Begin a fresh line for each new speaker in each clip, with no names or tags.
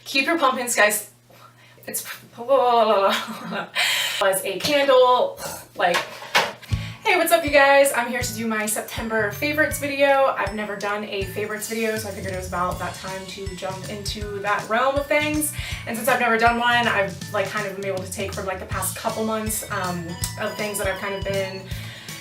Keep your pumpkins, guys. It's was a candle, like, hey, what's up you guys? I'm here to do my September favorites video. I've never done a favorites video, so I figured it was about that time to jump into that realm of things. And since I've never done one, I've like kind of been able to take from like the past couple months of things that I've kind of been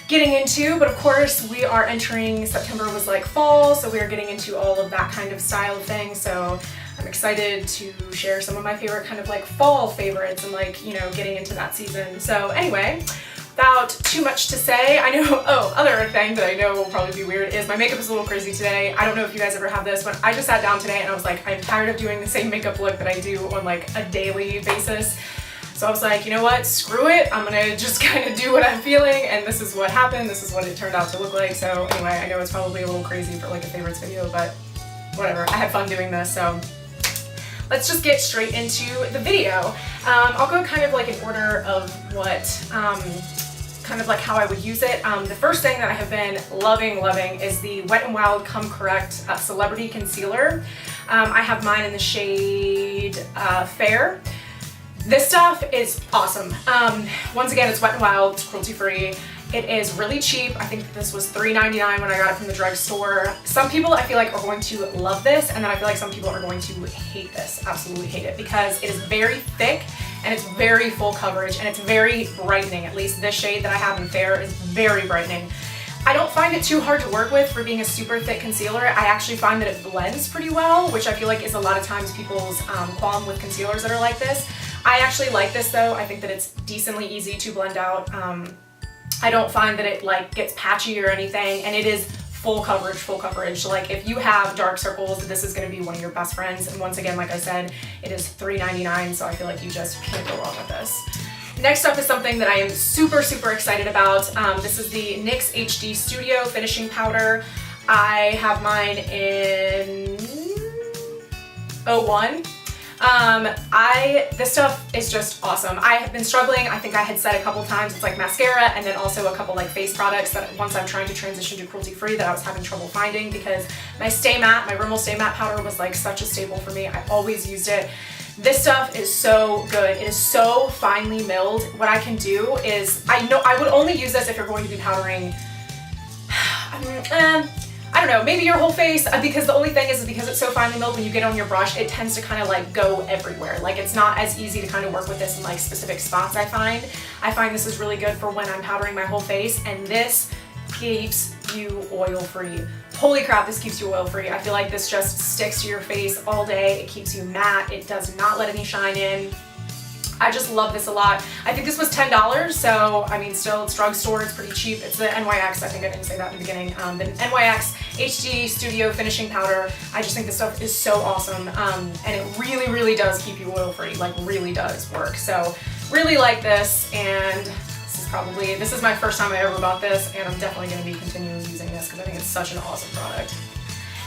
getting into. But of course we are entering, September was like fall, so we are getting into all of that kind of style of thing. So I'm excited to share some of my favorite kind of like fall favorites and like, you know, getting into that season. So anyway, without too much to say, I know, oh, other thing that I know will probably be weird is my makeup is a little crazy today. I don't know if you guys ever have this, but I just sat down today and I was like, I'm tired of doing the same makeup look that I do on like a daily basis. So I was like, you know what, screw it. I'm gonna just kind of do what I'm feeling, and this is what happened. This is what it turned out to look like. So anyway, I know it's probably a little crazy for like a favorites video, but whatever. I had fun doing this, so let's just get straight into the video. I'll go kind of like in order of what, kind of like how I would use it. The first thing that I have been loving is the Wet n Wild Come Correct Celebrity Concealer. I have mine in the shade Fair. This stuff is awesome. Once again, it's Wet n Wild, it's cruelty free. It is really cheap. I think that this was $3.99 when I got it from the drugstore. Some people I feel like are going to love this, and then I feel like some people are going to hate this, absolutely hate it, because it is very thick and it's very full coverage and it's very brightening. At least this shade that I have in Fair is very brightening. I don't find it too hard to work with for being a super thick concealer. I actually find that it blends pretty well, which I feel like is a lot of times people's qualm with concealers that are like this. I actually like this though. I think that it's decently easy to blend out. I don't find that it like gets patchy or anything, and it is full coverage. Like if you have dark circles, this is gonna be one of your best friends. And once again, like I said, it is $3.99, so I feel like you just can't go wrong with this. Next up is something that I am super excited about. This is the NYX HD Studio Finishing Powder. I have mine in 01. This stuff is just awesome. I have been struggling. I think I had said a couple times, it's like mascara and then also a couple like face products that once I'm trying to transition to cruelty free that I was having trouble finding, because my Stay Matte, my Rimmel Stay Matte powder was like such a staple for me. I always used it. This stuff is so good. It is so finely milled. What I can do is, I would only use this if you're going to be powdering, I don't know, maybe your whole face, because the only thing is because it's so finely milled, when you get on your brush, it tends to kind of like go everywhere. Like it's not as easy to kind of work with this in like specific spots, I find. I find this is really good for when I'm powdering my whole face, and this keeps you oil free. Holy crap, this keeps you oil free. I feel like this just sticks to your face all day. It keeps you matte. It does not let any shine in. I just love this a lot. I think this was $10, so I mean still it's drugstore, it's pretty cheap. It's the NYX, I think I didn't say that in the beginning. The NYX HD Studio Finishing Powder. I just think this stuff is so awesome, and it really does keep you oil free, like really does work. So really like this, and this is my first time I ever bought this, and I'm definitely going to be continuing using this because I think it's such an awesome product.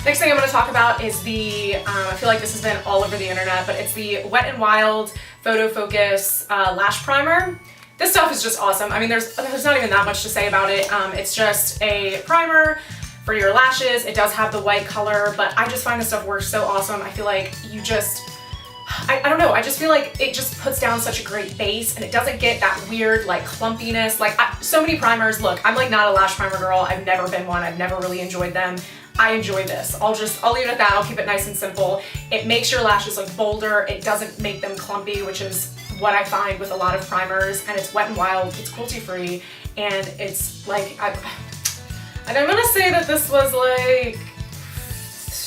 Next thing I'm going to talk about is the, I feel like this has been all over the internet, but it's the Wet n Wild Photo Focus Lash Primer. This stuff is just awesome. I mean, there's not even that much to say about it. It's just a primer for your lashes. It does have the white color, but I just find this stuff works so awesome. I feel like you just, I don't know, I just feel like it just puts down such a great base, and it doesn't get that weird like clumpiness. Like so many primers, look, I'm like not a lash primer girl. I've never been one. I've never really enjoyed them. I enjoy this. I'll leave it at that. I'll keep it nice and simple. It makes your lashes look bolder. It doesn't make them clumpy, which is what I find with a lot of primers. And it's Wet n Wild, it's cruelty free, and it's like, and I'm gonna say that this was like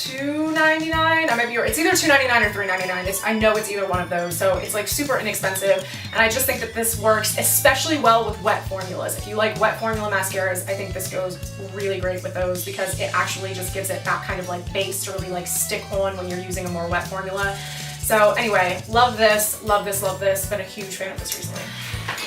$2.99. I might be right. It's either $2.99 or $3.99. I know it's either one of those, so it's like super inexpensive, and I just think that this works especially well with wet formulas. If you like wet formula mascaras, I think this goes really great with those, because it actually just gives it that kind of like base to really like stick on when you're using a more wet formula. So anyway, love this. Been a huge fan of this recently.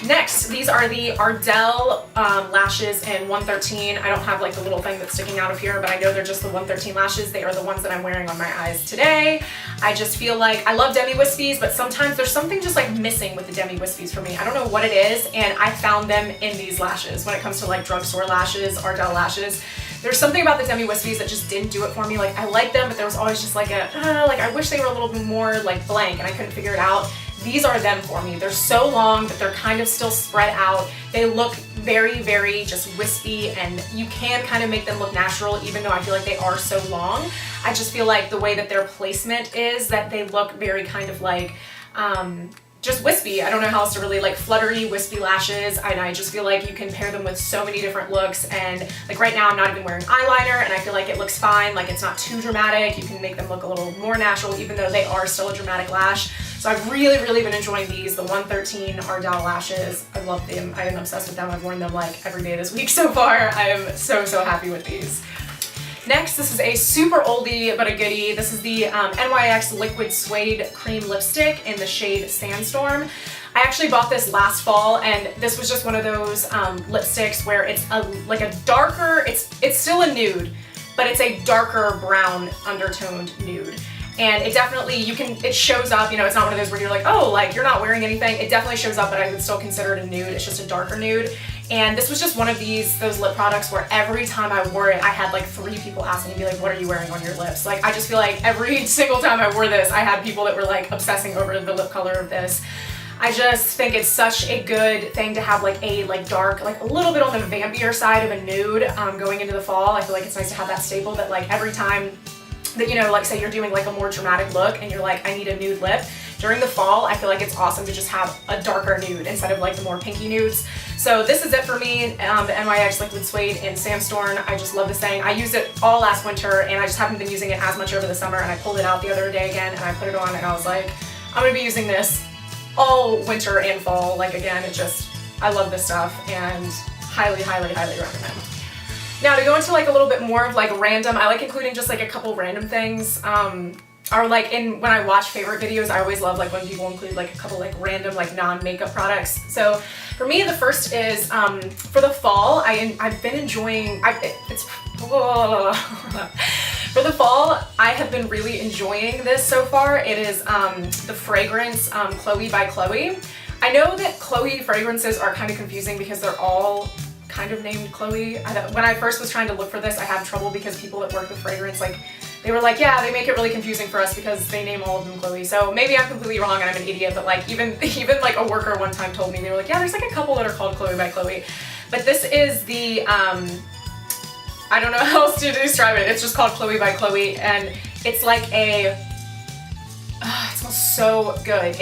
Next, these are the Ardell lashes in 113. I don't have like the little thing that's sticking out of here, but I know they're just the 113 lashes. They are the ones that I'm wearing on my eyes today. I just feel like I love Demi Wispies, but sometimes there's something just like missing with the Demi Wispies for me. I don't know what it is, and I found them in these lashes when it comes to like drugstore lashes, Ardell lashes. there's something about the Demi Wispies that just didn't do it for me. Like, I like them, but there was always just like like I wish they were a little bit more like blank, and I couldn't figure it out. These are them for me. They're so long, but they're kind of still spread out. They look very, very just wispy, and you can kind of make them look natural, even though I feel like they are so long. I just feel like the way that their placement is, that they look very kind of like, just wispy. I don't know how else to really, like, fluttery, wispy lashes, and I just feel like you can pair them with so many different looks. And like right now I'm not even wearing eyeliner, and I feel like it looks fine. Like, it's not too dramatic. You can make them look a little more natural, even though they are still a dramatic lash. So I've really, really been enjoying these, the 113 Ardell lashes. I love them. I am obsessed with them. I've worn them like every day this week so far. I am so, so happy with these. Next, this is a super oldie but a goodie. This is the NYX Liquid Suede Cream Lipstick in the shade Sandstorm. I actually bought this last fall, and this was just one of those lipsticks where it's like a darker, it's still a nude, but it's a darker brown undertoned nude. And it definitely, it shows up, you know, it's not one of those where you're like, oh, like, you're not wearing anything. It definitely shows up, but I would still consider it a nude. It's just a darker nude. And this was just one of those lip products where every time I wore it, I had like 3 people ask me and be like, what are you wearing on your lips? Like, I just feel like every single time I wore this, I had people that were like obsessing over the lip color of this. I just think it's such a good thing to have like a dark, like a little bit on the vampier side of a nude going into the fall. I feel like it's nice to have that staple that like every time that, you know, like say you're doing like a more dramatic look and you're like, I need a nude lip. During the fall, I feel like it's awesome to just have a darker nude instead of like the more pinky nudes. So this is it for me, the NYX Liquid Suede in Sandstorm. I just love this thing. I used it all last winter, and I just haven't been using it as much over the summer, and I pulled it out the other day again, and I put it on, and I was like, I'm gonna be using this all winter and fall. Like, again, I love this stuff, and highly, highly, highly recommend. Now, to go into like a little bit more of like random, I like including just like a couple random things. Or like when I watch favorite videos, I always love like when people include like a couple like random like non-makeup products. So for me, the first is for the fall, I've been enjoying, for the fall, I have been really enjoying this so far. It is the fragrance Chloe by Chloe. I know that Chloe fragrances are kind of confusing because they're all kind of named Chloe. When I first was trying to look for this, I had trouble because people that work with fragrance, like, they were like, yeah, they make it really confusing for us because they name all of them Chloe. So maybe I'm completely wrong and I'm an idiot, but like even like a worker one time told me, they were like, yeah, there's like a couple that are called Chloe by Chloe. But this is the, I don't know how else to describe it. It's just called Chloe by Chloe, and it's like it smells so good.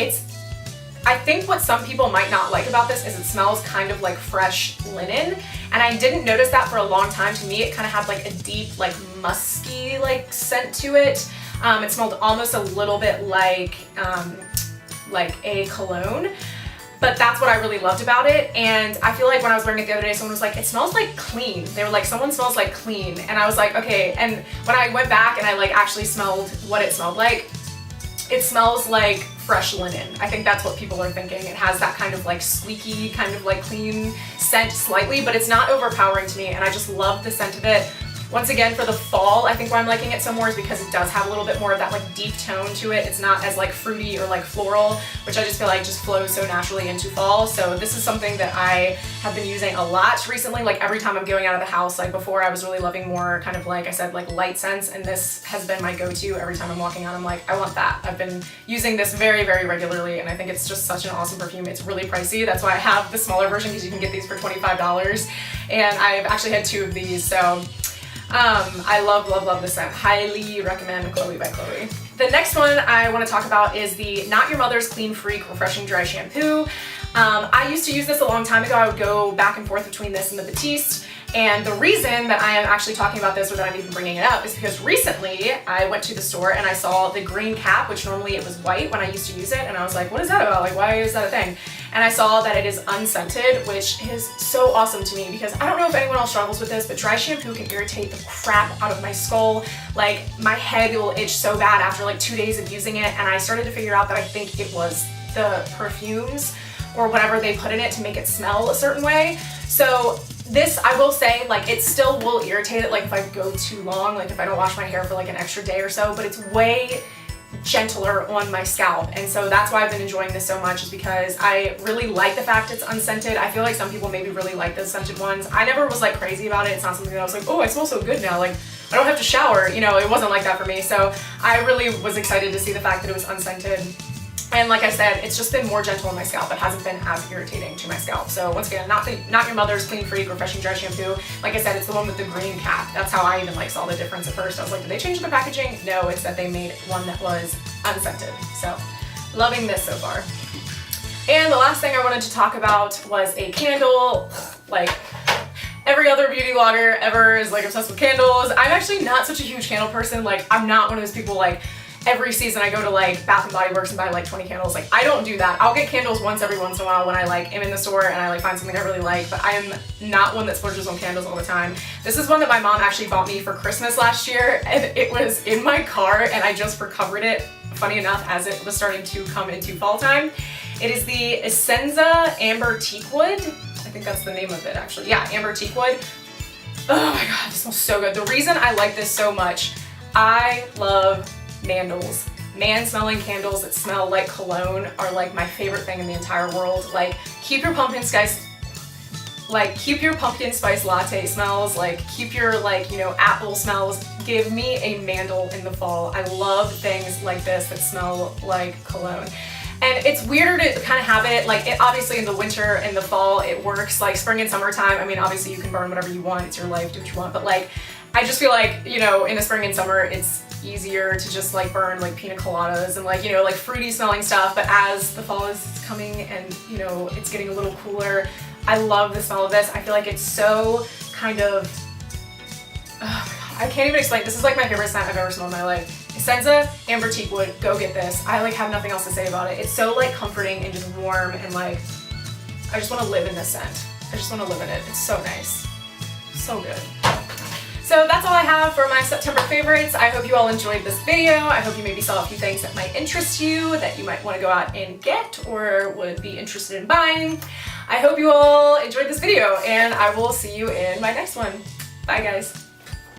I think what some people might not like about this is it smells kind of like fresh linen, and I didn't notice that for a long time. To me, it kind of had like a deep, like musky, like scent to it. It smelled almost a little bit like a cologne, but that's what I really loved about it. And I feel like when I was wearing it the other day, someone was like, it smells like clean. They were like, someone smells like clean, and I was like, okay. And when I went back and I like actually smelled what it smelled like, it smells like fresh linen. I think that's what people are thinking. It has that kind of like squeaky, kind of like clean scent slightly, but it's not overpowering to me, and I just love the scent of it. Once again, for the fall, I think why I'm liking it so more is because it does have a little bit more of that like deep tone to it. It's not as like fruity or like floral, which I just feel like just flows so naturally into fall. So this is something that I have been using a lot recently. Like every time I'm going out of the house, like before I was really loving more kind of like I said, like light scents, and this has been my go-to every time I'm walking out. I'm like, I want that. I've been using this very, very regularly, and I think it's just such an awesome perfume. It's really pricey. That's why I have the smaller version, because you can get these for $25, and I've actually had 2 of these. So I love, love, love this scent. Highly recommend Chloe by Chloe. The next one I want to talk about is the Not Your Mother's Clean Freak Refreshing Dry Shampoo. I used to use this a long time ago. I would go back and forth between this and the Batiste. And the reason that I am actually talking about this, or that I'm even bringing it up, is because recently I went to the store and I saw the green cap, which normally it was white when I used to use it, and I was like, what is that about? Like, why is that a thing? And I saw that it is unscented, which is so awesome to me, because I don't know if anyone else struggles with this, but dry shampoo can irritate the crap out of my skull. Like, my head will itch so bad after like 2 days of using it, and I started to figure out that I think it was the perfumes or whatever they put in it to make it smell a certain way. So this, I will say, like, it still will irritate it, like if I go too long, like if I don't wash my hair for like an extra day or so, but it's way gentler on my scalp. And so that's why I've been enjoying this so much, is because I really like the fact it's unscented. I feel like some people maybe really like the scented ones. I never was like crazy about it. It's not something that I was like, oh, I smell so good now, like I don't have to shower. You know, it wasn't like that for me. So I really was excited to see the fact that it was unscented. And like I said, it's just been more gentle on my scalp. It hasn't been as irritating to my scalp. So once again, not your mother's Clean Freak Refreshing Dry Shampoo. Like I said, it's the one with the green cap. That's how I even like saw the difference at first. I was like, did they change the packaging? No, it's that they made one that was unscented. So loving this so far. And the last thing I wanted to talk about was a candle. Like every other beauty vlogger ever is like obsessed with candles. I'm actually not such a huge candle person. Like I'm not one of those people like every season I go to like Bath & Body Works and buy like 20 candles. Like I don't do that. I'll get candles every once in a while when I like am in the store and I like find something I really like, but I am not one that splurges on candles all the time. This is one that my mom actually bought me for Christmas last year, and it was in my car and I just recovered it, funny enough, as it was starting to come into fall time. It is the Essenza Amber Teakwood. I think that's the name of it actually. Yeah, Amber Teakwood. Oh my god, this smells so good. The reason I like this so much, I love mandals. Man-smelling candles that smell like cologne are like my favorite thing in the entire world. Like keep your pumpkin spice latte smells, like keep your like, you know, apple smells. Give me a mandal in the fall. I love things like this that smell like cologne. And it's weirder to kind of have it, like, obviously in the winter and the fall it works, like spring and summertime, I mean, obviously you can burn whatever you want, it's your life, do what you want, but like, I just feel like, you know, in the spring and summer, it's easier to just like burn like pina coladas and like, you know, like fruity smelling stuff, but as the fall is coming and, you know, it's getting a little cooler, I love the smell of this. I feel like it's so kind of, oh my god, I can't even explain. This is like my favorite scent I've ever smelled in my life. Essenza Amber Teakwood, go get this. I like have nothing else to say about it. It's so like comforting and just warm and like, I just want to live in this scent. I just want to live in it. It's so nice. So good. So that's all I have for my September favorites. I hope you all enjoyed this video. I hope you maybe saw a few things that might interest you, that you might want to go out and get or would be interested in buying. I hope you all enjoyed this video, and I will see you in my next one. Bye guys.